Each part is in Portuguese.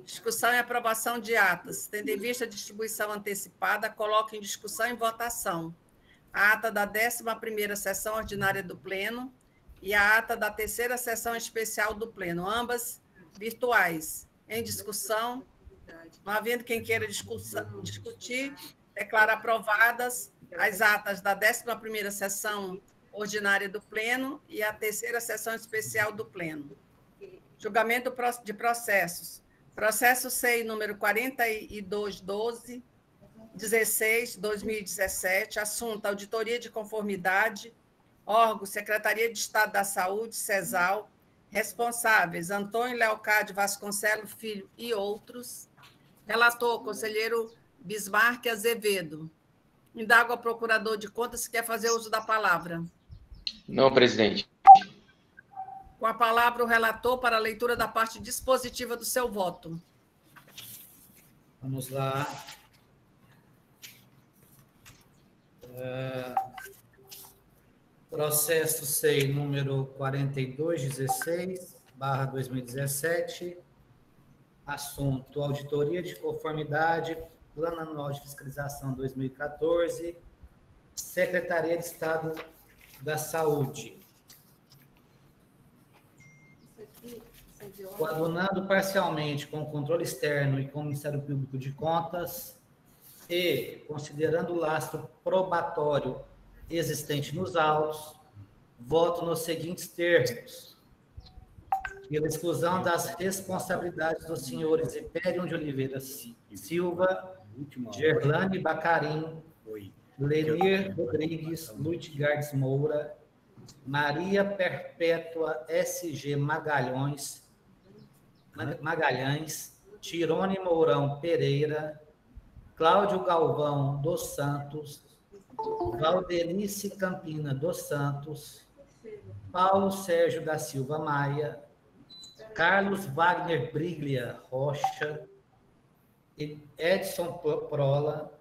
Discussão e aprovação de atas. Tendo em vista a distribuição antecipada, coloco em discussão e votação a ata da 11ª sessão ordinária do Pleno e a ata da 3ª sessão especial do Pleno, ambas virtuais. Em discussão, não havendo quem queira discutir, declaro aprovadas as atas da 11ª sessão ordinária do Pleno e a 3ª sessão especial do Pleno. Julgamento de processos. Processo SEI número 42.12.16/2017, assunto Auditoria de Conformidade, órgão Secretaria de Estado da Saúde, CESAL, responsáveis Antônio Leocádio Vasconcelos Filho e outros. Relator, conselheiro Bismarck Azevedo. Indago ao procurador de contas se quer fazer uso da palavra. Não, presidente. Com a palavra o relator para a leitura da parte dispositiva do seu voto. Vamos lá. Processo SEI número 42.16/2017. Assunto: Auditoria de Conformidade, Plano Anual de Fiscalização 2014, Secretaria de Estado da Saúde. Coadunando parcialmente com o controle externo e com o Ministério Público de Contas e considerando o lastro probatório existente nos autos, voto nos seguintes termos: pela exclusão das responsabilidades dos senhores Hiperion de Oliveira Silva, Gerlane Bacarim, Lenir Rodrigues Lutgardes Moura, Maria Perpétua S.G. Magalhães, Tirone Mourão Pereira, Cláudio Galvão dos Santos, Valdenice Campina dos Santos, Paulo Sérgio da Silva Maia, Carlos Wagner Briglia Rocha, Edson Prola,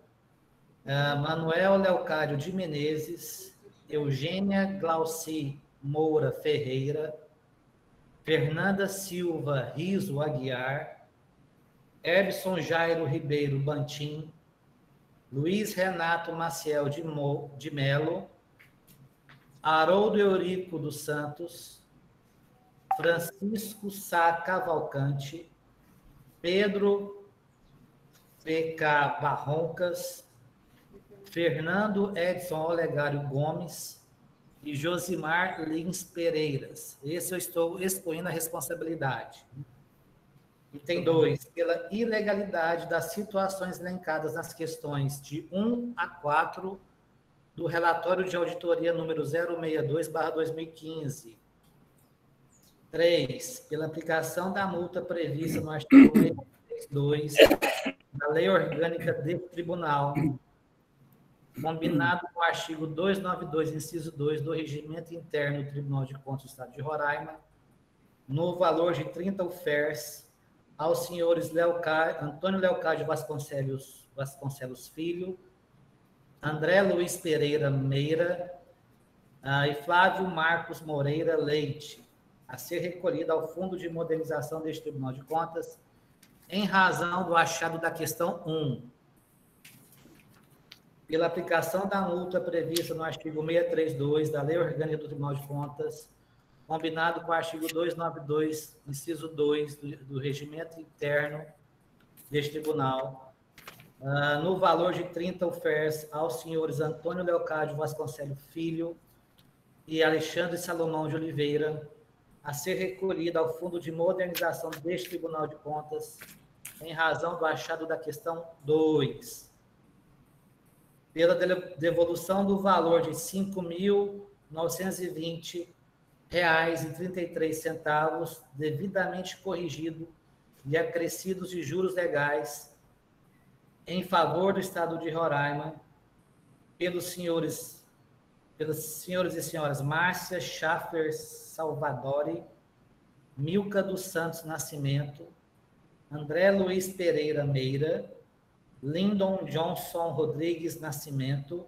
Manuel Leocádio de Menezes, Eugênia Glauci Moura Ferreira, Fernanda Silva Riso Aguiar, Ebson Jairo Ribeiro Bantim, Luiz Renato Maciel de Melo, Haroldo Eurico dos Santos, Francisco Sá Cavalcante, Pedro P.K. Barroncas, Fernando Edson Olegário Gomes e Josimar Lins Pereiras. Esse eu estou expondo a responsabilidade. Item 2, pela ilegalidade das situações elencadas nas questões de 1 a 4 do relatório de auditoria número 062/2015. 3, pela aplicação da multa prevista no artigo 2 da Lei Orgânica deste Tribunal, combinado com o artigo 292, inciso 2 do Regimento Interno do Tribunal de Contas do Estado de Roraima, no valor de 30 UFERs aos senhores Antônio Leocádio Vasconcelos Filho, André Luiz Pereira Meira e Flávio Marcos Moreira Leite, a ser recolhida ao Fundo de Modernização deste Tribunal de Contas, em razão do achado da questão 1, pela aplicação da multa prevista no artigo 632 da Lei Orgânica do Tribunal de Contas, combinado com o artigo 292, inciso 2 do Regimento Interno deste Tribunal, no valor de 30 UFERs aos senhores Antônio Leocádio Vasconcelos Filho e Alexandre Salomão de Oliveira, a ser recolhida ao Fundo de Modernização deste Tribunal de Contas, em razão do achado da questão 2, pela devolução do valor de R$ 5.920,33, devidamente corrigido e acrescidos de juros legais, em favor do Estado de Roraima, pelos senhores e senhoras Márcia Schaffer Salvadori, Milka dos Santos Nascimento, André Luiz Pereira Meira, Lindon Johnson Rodrigues Nascimento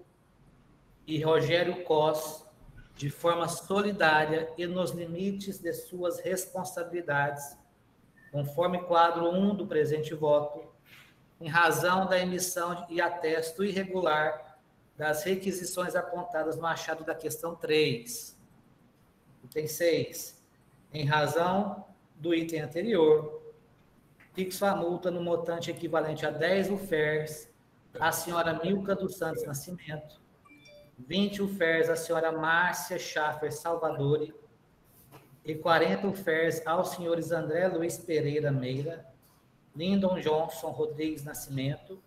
e Rogério Cos, de forma solidária e nos limites de suas responsabilidades, conforme quadro 1 do presente voto, em razão da emissão e atesto irregular das requisições apontadas no achado da questão 3. Item 6. Em razão do item anterior, fixo a multa no montante equivalente a 10 UFERs à senhora Milka dos Santos Nascimento, 20 UFERs à senhora Márcia Schaffer Salvadori e 40 UFERs aos senhores André Luiz Pereira Meira, Lindon Johnson Rodrigues Nascimento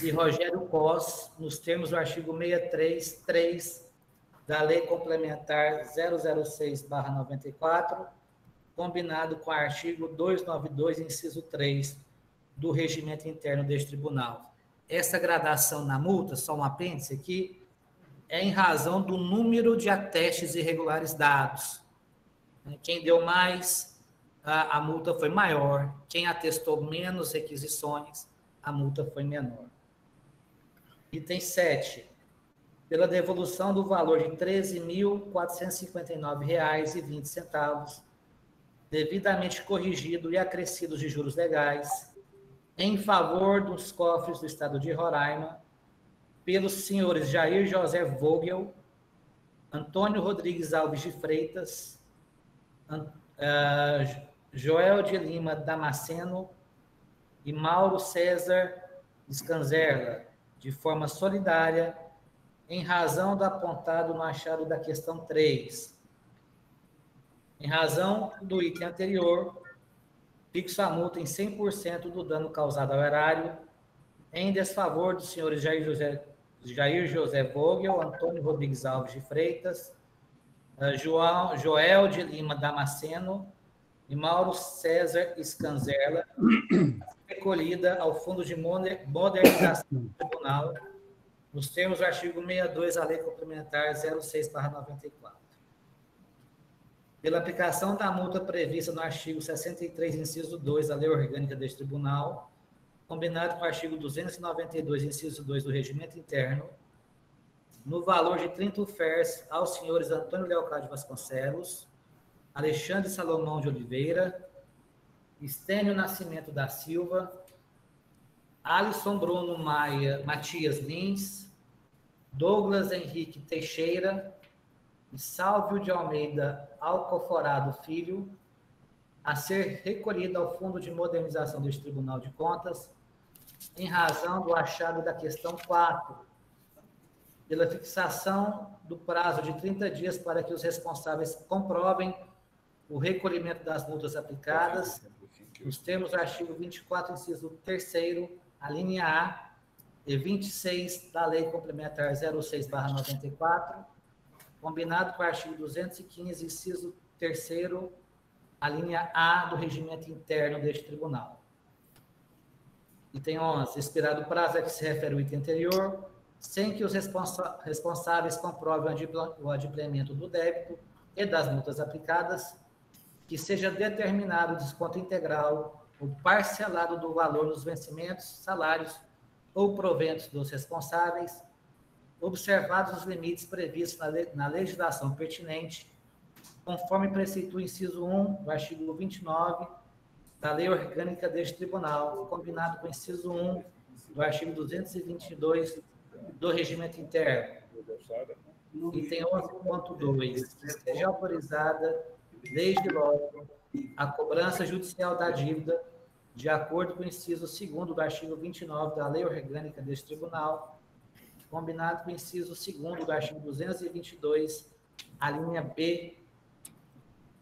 e Rogério Cos, nos termos do artigo 63.3 da Lei Complementar 006/94, combinado com o artigo 292, inciso 3, do Regimento Interno deste Tribunal. Essa gradação na multa, só um apêndice aqui, é em razão do número de atestes irregulares dados. Quem deu mais, a multa foi maior. Quem atestou menos requisições, a multa foi menor. Item 7. Pela devolução do valor de R$ 13.459,20, devidamente corrigido e acrescidos de juros legais, em favor dos cofres do Estado de Roraima, pelos senhores Jair José Vogel, Antônio Rodrigues Alves de Freitas, Joel de Lima Damasceno e Mauro César Scanzerla, de forma solidária, em razão do apontado no achado da questão 3. Em razão do item anterior, fixo a multa em 100% do dano causado ao erário, em desfavor dos senhores Jair José Vogel, Antônio Rodrigues Alves de Freitas, Joel de Lima Damasceno e Mauro César Scanzerla, recolhida ao Fundo de Modernização do Tribunal, nos termos do artigo 62 da Lei Complementar 06/94. Pela aplicação da multa prevista no artigo 63, inciso 2 da Lei Orgânica deste Tribunal, combinado com o artigo 292, inciso 2 do Regimento Interno, no valor de 30 UFERs aos senhores Antônio Leocádio Vasconcelos, Alexandre Salomão de Oliveira, Estênio Nascimento da Silva, Alisson Bruno Matias Lins, Douglas Henrique Teixeira e Sálvio de Almeida Alcoforado Filho, a ser recolhida ao Fundo de Modernização deste Tribunal de Contas, em razão do achado da questão 4, pela fixação do prazo de 30 dias para que os responsáveis comprovem o recolhimento das multas aplicadas, nos termos do artigo 24, inciso 3º, a linha A, e 26 da Lei Complementar 06/94, combinado com o artigo 215, inciso 3º, a linha A do Regimento Interno deste Tribunal. Item 11. Expirado o prazo a que se refere o item anterior, sem que os responsáveis comprovem o adimplemento do débito e das multas aplicadas, que seja determinado o desconto integral ou parcelado do valor dos vencimentos, salários ou proventos dos responsáveis, observados os limites previstos na legislação pertinente, conforme preceitua o inciso 1 do artigo 29 da Lei Orgânica deste Tribunal, combinado com o inciso 1 do artigo 222 do Regimento Interno. Item 11.2. Seja autorizada, desde logo, a cobrança judicial da dívida, de acordo com o inciso 2º do artigo 29 da Lei Orgânica deste Tribunal, combinado com o inciso 2º do artigo 222, a linha B.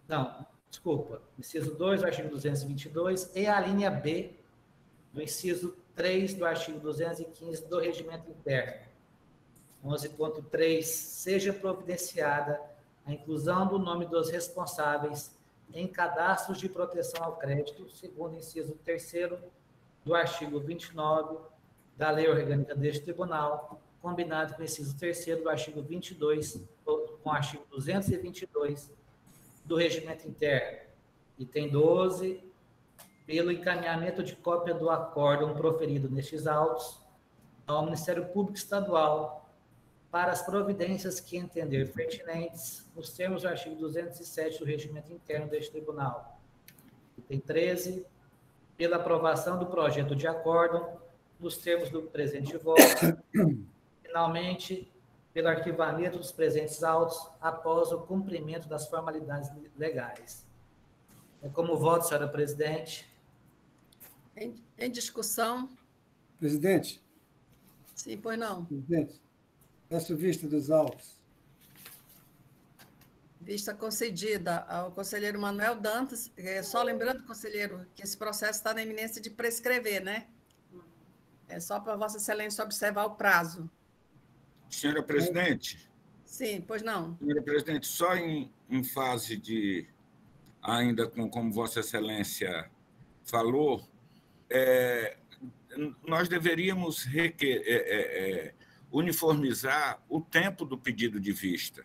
Não, desculpa. Inciso 2 do artigo 222 e a linha B do inciso 3 do artigo 215 do Regimento Interno. 11.3. Seja providenciada a inclusão do nome dos responsáveis em cadastros de proteção ao crédito, segundo o inciso 3º do artigo 29 da Lei Orgânica deste Tribunal, combinado com o inciso 3º do artigo 22, com o artigo 222 do Regimento Interno. Item 12. Pelo encaminhamento de cópia do acórdão proferido nestes autos ao Ministério Público Estadual para as providências que entender pertinentes nos termos do artigo 207 do Regimento Interno deste Tribunal. Item 13, pela aprovação do projeto de acórdão nos termos do presente voto. Finalmente, pelo arquivamento dos presentes autos após o cumprimento das formalidades legais. É como voto, senhora presidente. Em discussão? Presidente. Sim, pois não. Presidente, peço vista dos autos. Vista concedida ao conselheiro Manuel Dantas. Só lembrando, conselheiro, que esse processo está na iminência de prescrever, né? É só para Vossa Excelência observar o prazo. Senhora presidente. Sim, pois não. Senhora presidente, só em fase de, ainda como Vossa Excelência falou, nós deveríamos uniformizar o tempo do pedido de vista.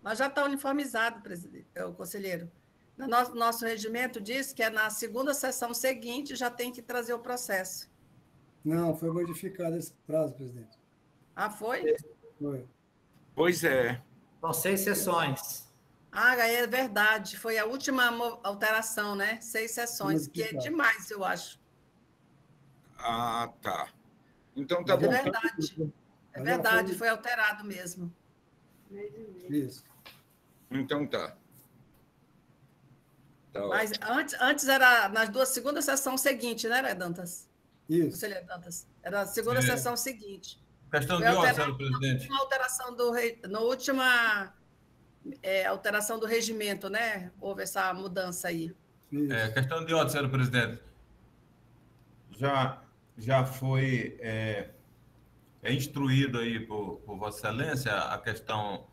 Mas já está uniformizado, presidente, o conselheiro. No nosso regimento diz que é na segunda sessão seguinte já tem que trazer o processo. Não, foi modificado esse prazo, presidente. Ah, foi? Foi. Pois é. São 6 sessões. Ah, é verdade. Foi a última alteração, né? 6 sessões, que é demais, eu acho. Ah, tá. Então tá bom. É verdade. É verdade, foi alterado mesmo. Isso. Então tá. Mas antes era nas segunda sessão seguinte, né, Dantas? Isso. Conselheiro Dantas. Era a segunda sessão seguinte. Questão de ordem, senhor presidente. Na última alteração do regimento, né? Houve essa mudança aí. Questão de ordem, senhor presidente. Já foi instruído aí por Vossa Excelência a questão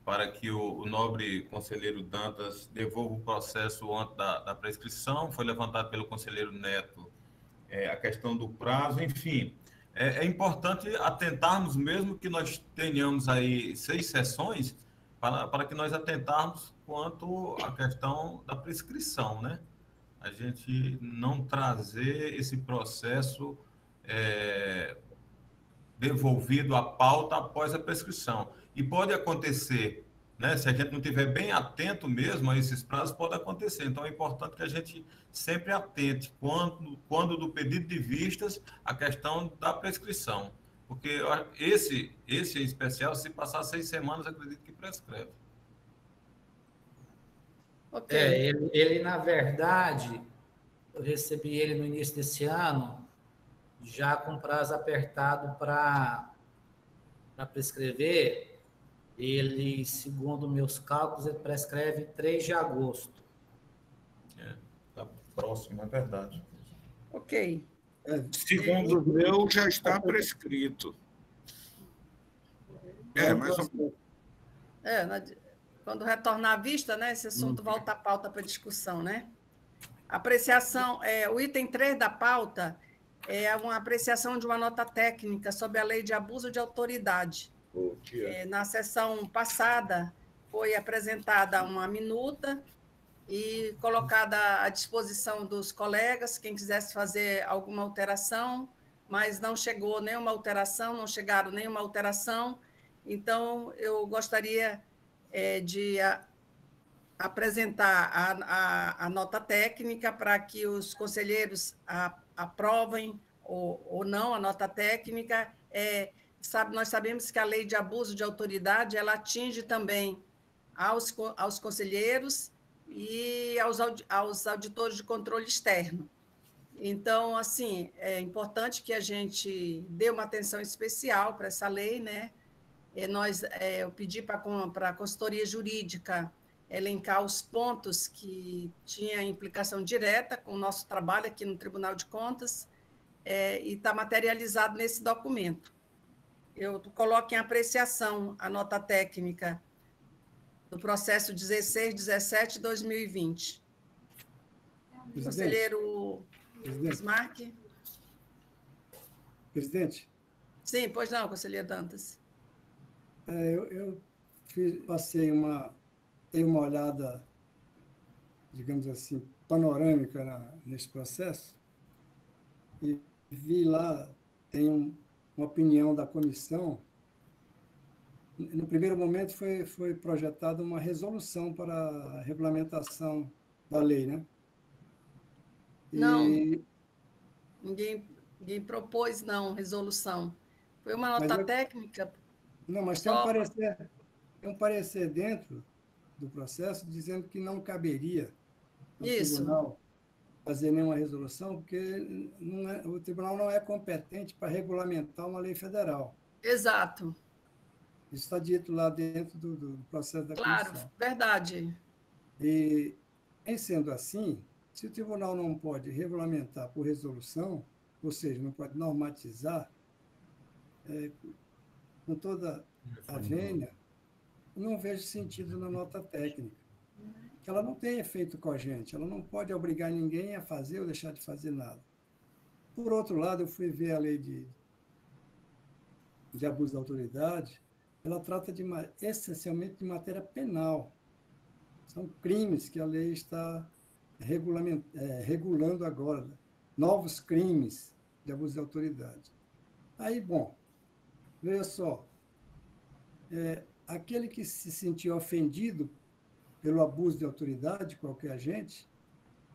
para que o nobre conselheiro Dantas devolva o processo antes da prescrição. Foi levantado pelo conselheiro Neto a questão do prazo, enfim. É importante atentarmos, mesmo que nós tenhamos aí 6 sessões, para que nós atentarmos quanto à questão da prescrição, né? A gente não trazer esse processo devolvido à pauta após a prescrição. E pode acontecer, né? Se a gente não estiver bem atento mesmo a esses prazos, pode acontecer. Então, é importante que a gente sempre atente, quando do pedido de vistas, a questão da prescrição. Porque esse em especial, se passar 6 semanas, acredito que prescreve. Okay. Ele, na verdade, eu recebi ele no início desse ano, já com prazo apertado para prescrever. Ele, segundo meus cálculos, ele prescreve 3 de agosto. Está próximo, é verdade. Ok. Segundo o meu, já está prescrito. Quando retornar à vista, né, esse assunto volta à pauta para discussão, né? Apreciação, o item 3 da pauta é uma apreciação de uma nota técnica sobre a lei de abuso de autoridade. Na sessão passada, foi apresentada uma minuta e colocada à disposição dos colegas, quem quisesse fazer alguma alteração, mas não chegou nenhuma alteração, não chegaram nenhuma alteração. Então, eu gostaria de apresentar a nota técnica para que os conselheiros aprovem ou não a nota técnica. Nós sabemos que a lei de abuso de autoridade ela atinge também aos conselheiros e aos auditores de controle externo. Então, assim, é importante que a gente dê uma atenção especial para essa lei, né? Eu pedi para a consultoria jurídica elencar os pontos que tinham implicação direta com o nosso trabalho aqui no Tribunal de Contas, e está materializado nesse documento. Eu coloco em apreciação a nota técnica do processo 1617/2020. Conselheiro Bismarck. Presidente? Sim, pois não, conselheiro Dantas. Eu passei dei uma olhada, digamos assim, panorâmica nesse processo e vi lá, tem uma opinião da comissão. No primeiro momento foi projetada uma resolução para a regulamentação da lei, né? Não, E, ninguém propôs, não, resolução. Foi uma mas nota técnica não, mas só. tem um parecer dentro do processo dizendo que não caberia ao Isso, tribunal fazer nenhuma resolução, porque o tribunal não é competente para regulamentar uma lei federal. exato. Isso está dito lá dentro do processo da Claro, comissão. verdade. E, em sendo assim, se o tribunal não pode regulamentar por resolução, ou seja, não pode normatizar, com toda a vênia, não vejo sentido na nota técnica. Que ela não tem efeito cogente, ela não pode obrigar ninguém a fazer ou deixar de fazer nada. Por outro lado, eu fui ver a lei de abuso da autoridade, ela trata essencialmente de matéria penal. São crimes que a lei está regulando agora, novos crimes de abuso de autoridade. Aí, bom, veja só, aquele que se sentiu ofendido pelo abuso de autoridade de qualquer agente,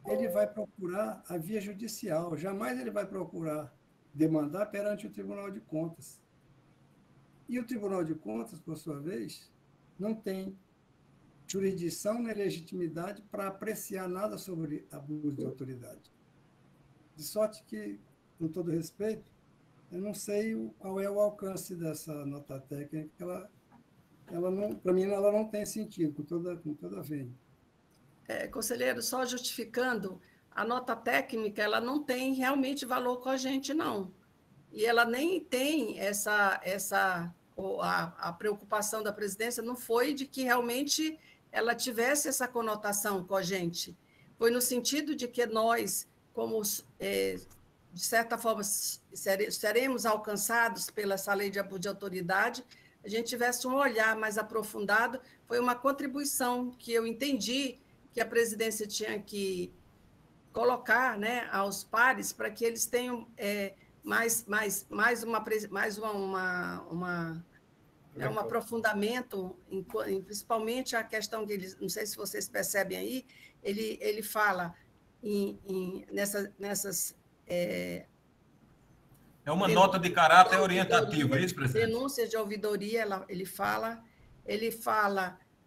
ele vai procurar a via judicial, jamais ele vai procurar demandar perante o Tribunal de Contas. E o Tribunal de Contas, por sua vez, não tem jurisdição nem legitimidade para apreciar nada sobre abuso de autoridade. De sorte que, com todo respeito, eu não sei qual é o alcance dessa nota técnica, para mim, ela não tem sentido, com toda a vênia. Conselheiro, só justificando, a nota técnica ela não tem realmente valor com a gente, não. E ela nem tem a preocupação da presidência não foi de que realmente ela tivesse essa conotação com a gente. Foi no sentido de que nós, como de certa forma, seremos alcançados pela essa lei de abuso de autoridade, a gente tivesse um olhar mais aprofundado, foi uma contribuição que eu entendi que a presidência tinha que colocar, né, aos pares para que eles tenham um aprofundamento, principalmente a questão que eles, não sei se vocês percebem aí, ele fala nessas é uma nota de caráter orientativo, é isso, presidente? Denúncias de ouvidoria, ele fala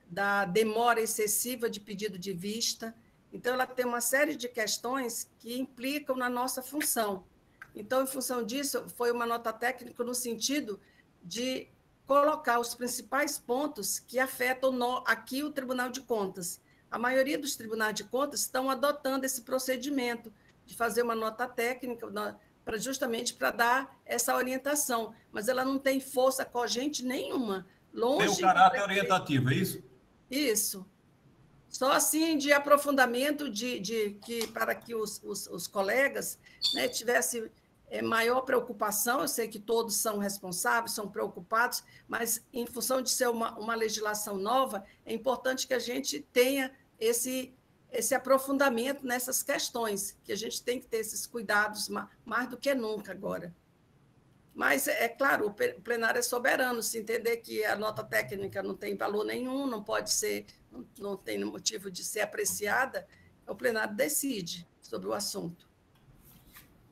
da demora excessiva de pedido de vista. Então, ela tem uma série de questões que implicam na nossa função. Então, em função disso, foi uma nota técnica no sentido de colocar os principais pontos que afetam aqui o Tribunal de Contas. A maioria dos tribunais de contas estão adotando esse procedimento de fazer uma nota técnica justamente para dar essa orientação, mas ela não tem força cogente nenhuma. Longe tem o caráter orientativo, é isso? Isso. Só assim de aprofundamento para que os colegas, né, tivessem maior preocupação. Eu sei que todos são responsáveis, são preocupados, mas em função de ser uma legislação nova, é importante que a gente tenha esse aprofundamento nessas questões, que a gente tem que ter esses cuidados mais do que nunca agora. Mas, é claro, o plenário é soberano, se entender que a nota técnica não tem valor nenhum, não pode ser, não tem motivo de ser apreciada, o plenário decide sobre o assunto.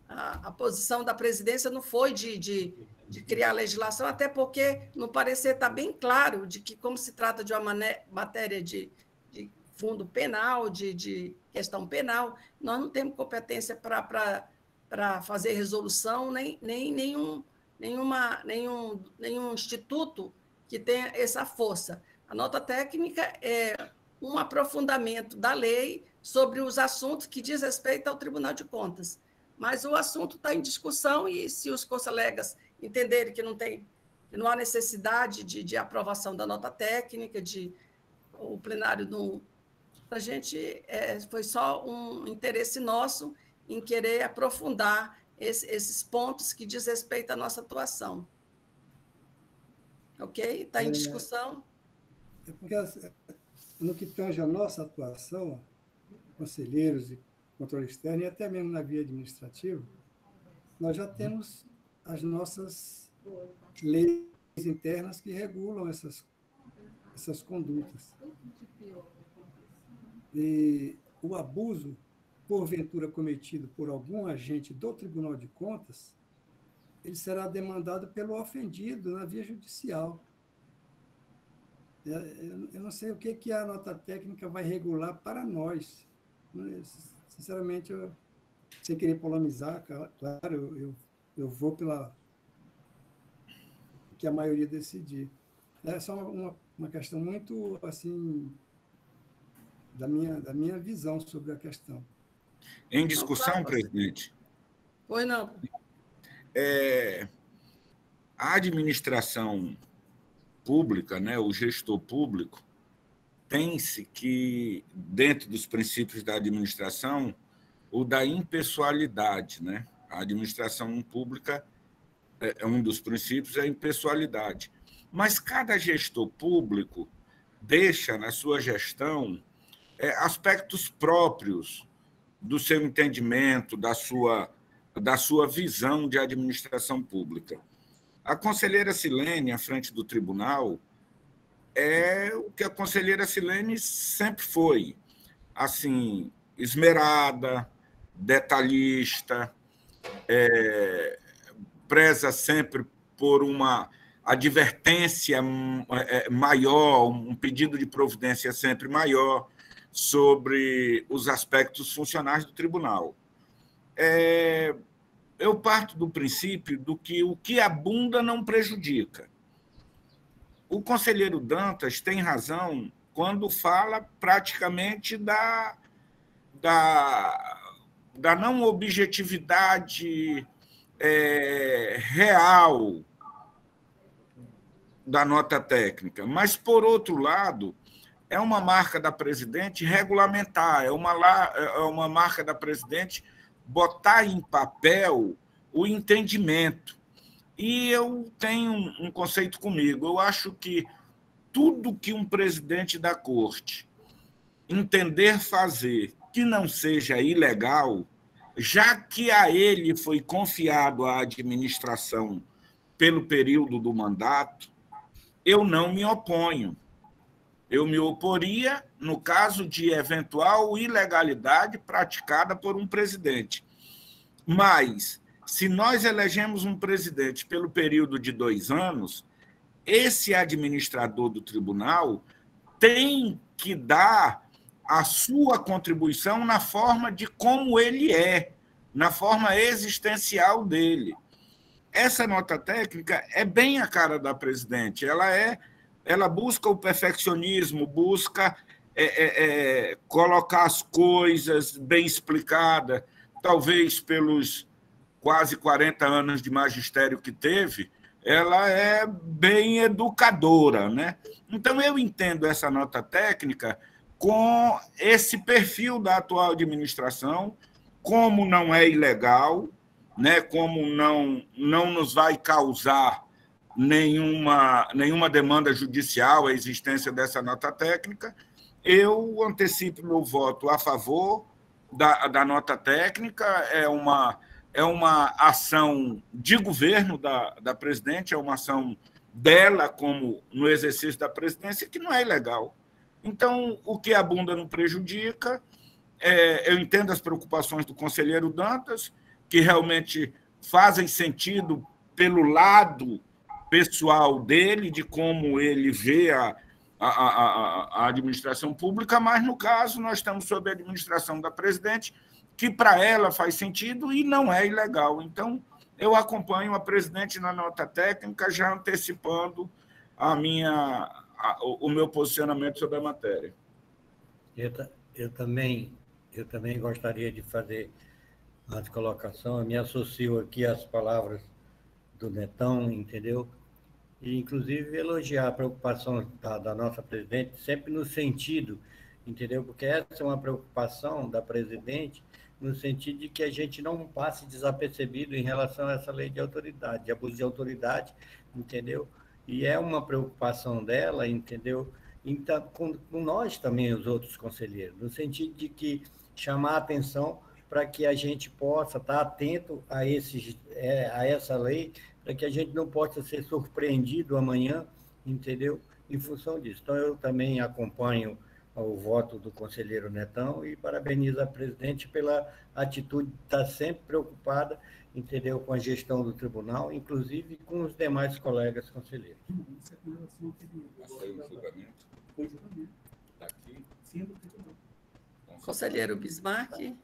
A posição da presidência não foi de criar legislação, até porque no parecer está bem claro de que, como se trata de uma matéria de fundo penal, de questão penal, nós não temos competência para fazer resolução, nem nenhum instituto que tenha essa força. A nota técnica é um aprofundamento da lei sobre os assuntos que diz respeito ao Tribunal de Contas. Mas o assunto está em discussão e, se os colegas entenderem que não há necessidade de aprovação da nota técnica, o plenário não... A gente foi só um interesse nosso em querer aprofundar esses pontos que diz respeito à nossa atuação. Ok? Está em discussão? Porque, no que tange a nossa atuação, conselheiros e controle externo, e até mesmo na via administrativa, nós já temos as nossas leis internas que regulam essas condutas. E o abuso porventura cometido por algum agente do Tribunal de Contas, ele será demandado pelo ofendido na via judicial. Eu não sei o que a nota técnica vai regular para nós. Sinceramente, sem querer polemizar, claro, eu vou pela que a maioria decidir. É só uma questão muito, assim, da minha visão sobre a questão. Em discussão, presidente? Pois não. A administração pública, né, o gestor público, tem-se que, dentro dos princípios da administração, o da impessoalidade, né? A administração pública, um dos princípios é a impessoalidade. Mas cada gestor público deixa na sua gestão aspectos próprios do seu entendimento, da sua visão de administração pública. A conselheira Silene, à frente do tribunal, é o que a conselheira Silene sempre foi, assim, esmerada, detalhista, preza sempre por uma advertência maior, um pedido de providência sempre maior sobre os aspectos funcionais do tribunal. Eu parto do princípio do que o que abunda não prejudica. O conselheiro Dantas tem razão quando fala praticamente da não objetividade real da nota técnica. Mas, por outro lado, é uma marca da presidente regulamentar, é uma marca da presidente botar em papel o entendimento. E eu tenho um conceito comigo. Eu acho que tudo que um presidente da corte entender fazer que não seja ilegal, já que a ele foi confiado a administração pelo período do mandato, eu não me oponho. Eu me oporia no caso de eventual ilegalidade praticada por um presidente. Mas, se nós elegemos um presidente pelo período de 2 anos, esse administrador do tribunal tem que dar a sua contribuição na forma de como ele é, na forma existencial dele. Essa nota técnica é bem a cara da presidente. Ela busca o perfeccionismo, busca colocar as coisas bem explicadas, talvez pelos quase 40 anos de magistério que teve, ela é bem educadora, né? Então, eu entendo essa nota técnica com esse perfil da atual administração, como não é ilegal, né? Como não nos vai causar nenhuma demanda judicial a existência dessa nota técnica, eu antecipo meu voto a favor da nota técnica. É uma ação de governo da presidente, é uma ação dela como no exercício da presidência, que não é ilegal. Então, o que abunda não prejudica. Eu entendo as preocupações do conselheiro Dantas, que realmente fazem sentido pelo lado pessoal dele, de como ele vê a administração pública, mas, no caso, nós estamos sob a administração da presidente, que para ela faz sentido e não é ilegal. Então, eu acompanho a presidente na nota técnica, já antecipando o meu posicionamento sobre a matéria. Eu também gostaria de fazer uma colocação. Eu me associo aqui às palavras do Netão, entendeu? E, inclusive, elogiar a preocupação da nossa presidente, sempre no sentido, entendeu? Porque essa é uma preocupação da presidente, no sentido de que a gente não passe desapercebido em relação a essa lei de autoridade, de abuso de autoridade, entendeu? E é uma preocupação dela, entendeu? Então, com nós também, os outros conselheiros, no sentido de que chamar a atenção para que a gente possa estar atento a essa lei, para que a gente não possa ser surpreendido amanhã, entendeu? Em função disso. Então, eu também acompanho ao voto do conselheiro Netão e parabenizo a presidente pela atitude de estar sempre preocupada, entendeu, com a gestão do tribunal, inclusive com os demais colegas conselheiros. Conselheiro Bismarck.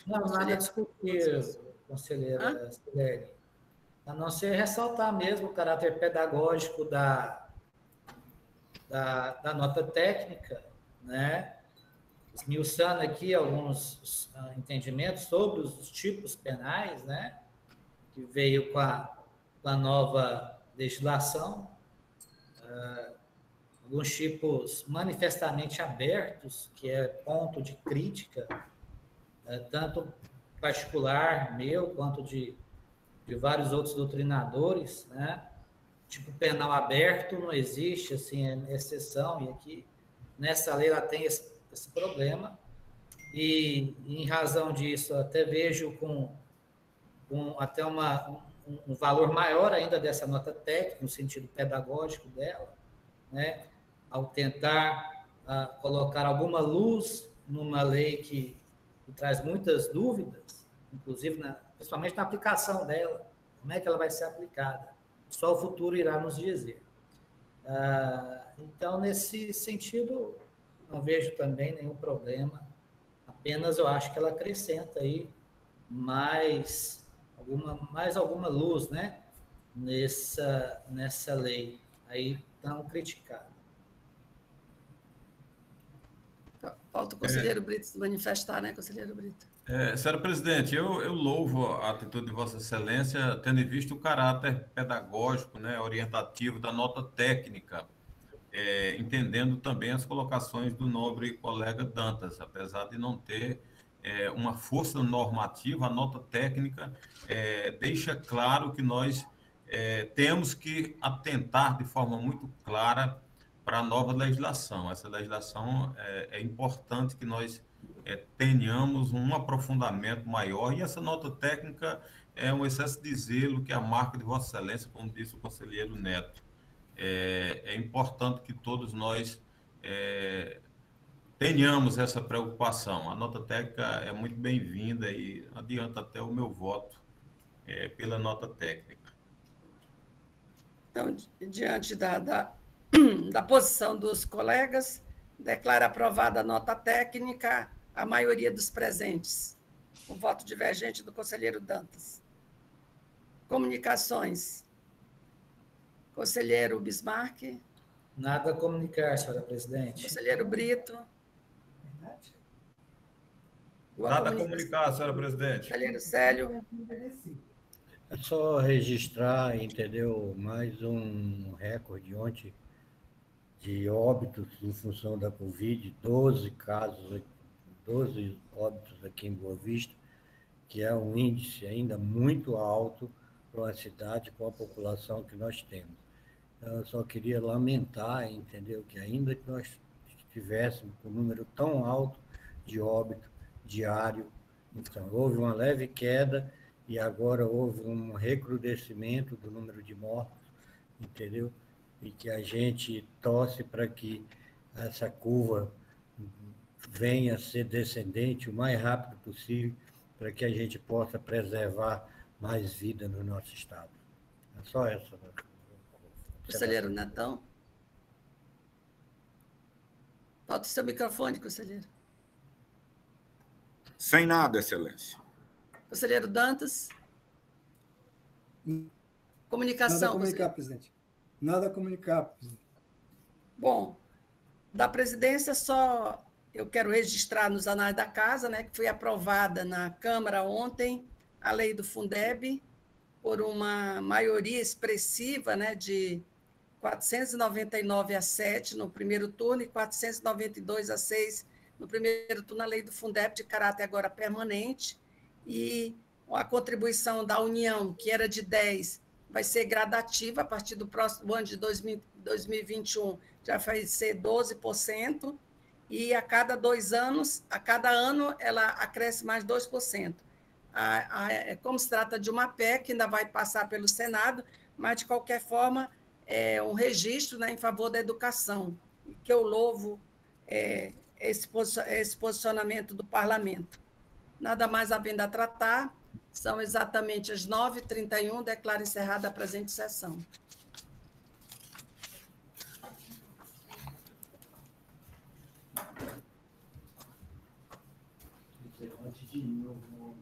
Não, nada a discutir, conselheira Silene. A não ser ressaltar mesmo o caráter pedagógico da nota técnica, né? Esmiuçando aqui alguns entendimentos sobre os tipos penais, né? Que veio com a nova legislação, alguns tipos manifestamente abertos, que é ponto de crítica, tanto particular meu, quanto de vários outros doutrinadores, né? Tipo penal aberto não existe, assim, é exceção, e aqui nessa lei ela tem esse problema, e em razão disso até vejo com até um valor maior ainda dessa nota técnica, no sentido pedagógico dela, né? Ao tentar colocar alguma luz numa lei que traz muitas dúvidas, inclusive principalmente na aplicação dela, como é que ela vai ser aplicada. Só o futuro irá nos dizer. Então, nesse sentido, não vejo também nenhum problema, apenas eu acho que ela acrescenta aí mais alguma luz, né, nessa lei aí tão criticada. Falta o conselheiro Brito se manifestar, né, conselheiro Brito? Senhora presidente, eu louvo a atitude de Vossa Excelência, tendo em vista o caráter pedagógico, né, orientativo da nota técnica, entendendo também as colocações do nobre colega Dantas, apesar de não ter uma força normativa, a nota técnica deixa claro que nós temos que atentar de forma muito clara para a nova legislação. Essa legislação é importante que nós tenhamos um aprofundamento maior, e essa nota técnica é um excesso de zelo que é a marca de Vossa Excelência, como disse o conselheiro Neto. É importante que todos nós tenhamos essa preocupação. A nota técnica é muito bem-vinda e adianta até o meu voto pela nota técnica. Então, diante da posição dos colegas, declara aprovada a nota técnica a maioria dos presentes. O voto divergente do conselheiro Dantas. Comunicações. Conselheiro Bismarck. Nada a comunicar, senhora presidente. Conselheiro Brito. Nada a comunicar, senhora presidente. Conselheiro Célio. É só registrar, entendeu, mais um recorde ontem de óbitos em função da Covid, 12 óbitos aqui em Boa Vista, que é um índice ainda muito alto para uma cidade com a população que nós temos. Então, eu só queria lamentar, entendeu, que ainda que nós estivéssemos com um número tão alto de óbito diário, então houve uma leve queda e agora houve um recrudescimento do número de mortos, entendeu? E que a gente torce para que essa curva venha a ser descendente o mais rápido possível, para que a gente possa preservar mais vida no nosso estado. É só essa. Conselheiro Netão. Falta o seu microfone, conselheiro. Sem nada, Excelência. Conselheiro Dantas. Comunicação. Nada a comunicar, presidente. Nada a comunicar, presidente. Bom, da presidência só eu quero registrar nos anais da casa, né, que foi aprovada na Câmara ontem a lei do Fundeb por uma maioria expressiva, né, de 499 a 7 no primeiro turno e 492 a 6 no primeiro turno, a lei do Fundeb de caráter agora permanente, e a contribuição da União, que era de 10, vai ser gradativa a partir do próximo ano de 2021, já vai ser 12%, e a cada 2 anos, a cada ano, ela acresce mais 2%. Como se trata de uma PEC, que ainda vai passar pelo Senado, mas, de qualquer forma, é um registro, né, em favor da educação, que eu louvo esse posicionamento do parlamento. Nada mais havendo a tratar, são exatamente as 9h31, declaro encerrada a presente sessão. Antes de novo.